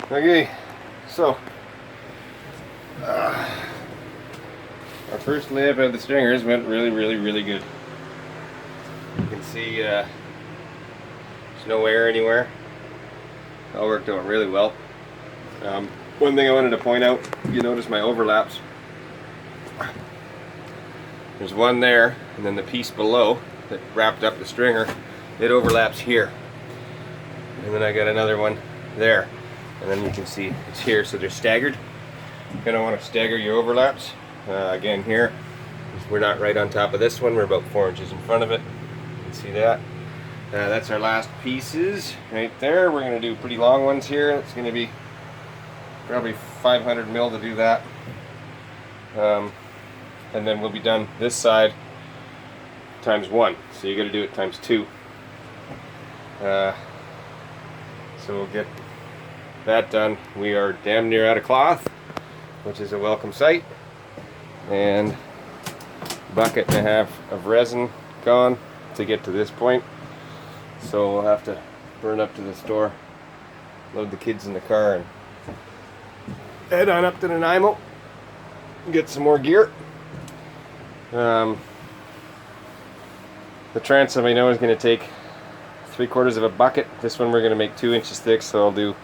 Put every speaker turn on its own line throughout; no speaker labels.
Okay, so our first layup of the stringers went really good. You can see there's no air anywhere. It all worked out really well. One thing I wanted to point out, you notice my overlaps. There's one there, and then the piece below that wrapped up the stringer, it overlaps here. And then I got another one there. And then you can see it's here, so they're staggered. You kind of want to stagger your overlaps. Again here, we're not right on top of this one, we're about 4 inches in front of it. You can see that. That's our last pieces right there. We're going to do pretty long ones here. It's going to be probably 500 mil to do that. And then we'll be done this side times 1. So you got to do it times 2. So we'll get that done. We are damn near out of cloth, which is a welcome sight. And bucket and a half of resin gone to get to this point. So we'll have to burn up to the store, load the kids in the car, and head on up to Nanaimo and get some more gear. The transom I know is going to take 3/4 of a bucket. This one we're going to make 2 inches thick, so I'll do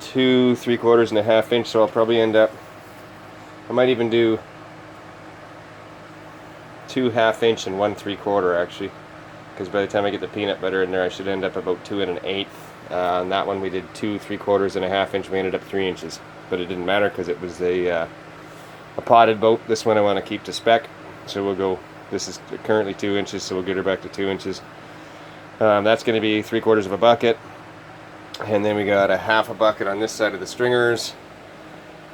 2 3/4 and a half inch. So I'll probably end up, I might even do 2 1/2 inch and 1 3/4 actually, because by the time I get the peanut butter in there I should end up about 2 1/8. On that one we did 2 3/4 and a half inch. We ended up 3 inches, but it didn't matter because it was a potted boat. This one I want to keep to spec, so we'll go, this is currently 2 inches, so we'll get her back to 2 inches. That's going to be 3/4 of a bucket, and then we got a 1/2 a bucket on this side of the stringers,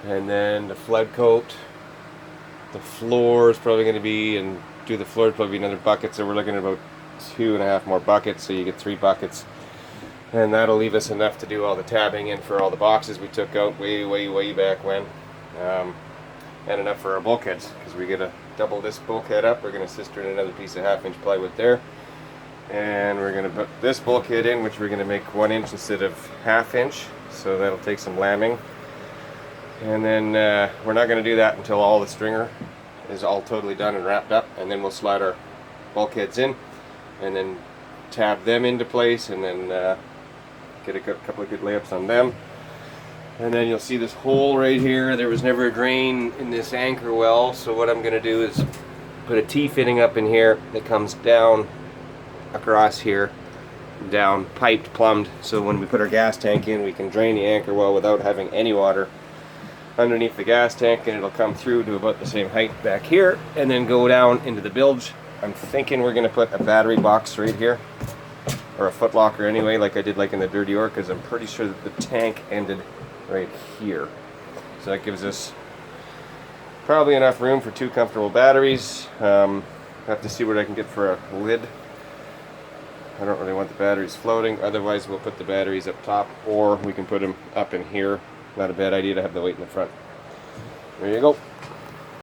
and then the flood coat. The floor is probably going to be, and do the floor is probably another bucket, so we're looking at about 2.5 more buckets, so you get 3 buckets, and that'll leave us enough to do all the tabbing in for all the boxes we took out way back when. And enough for our bulkheads, because we get to double this bulkhead up. We're going to sister in another piece of 1/2 inch plywood there, and we're going to put this bulkhead in, which we're going to make 1 inch instead of 1/2 inch, so that'll take some lambing. And then we're not going to do that until all the stringer is all totally done and wrapped up, and then we'll slide our bulkheads in and then tab them into place, and then get a couple of good layups on them. And then you'll see this hole right here. There was never a drain in this anchor well, so what I'm going to do is put a T-fitting up in here that comes down across here, down, piped, plumbed, so when we put our gas tank in we can drain the anchor well without having any water underneath the gas tank, and it'll come through to about the same height back here and then go down into the bilge. I'm thinking we're going to put a battery box right here, or a foot locker anyway, like I did like in the Dirty York, because I'm pretty sure that the tank ended right here. So that gives us probably enough room for 2 comfortable batteries. I have to see what I can get for a lid. I don't really want the batteries floating, otherwise we'll put the batteries up top, or we can put them up in here. Not a bad idea to have the weight in the front. There you go.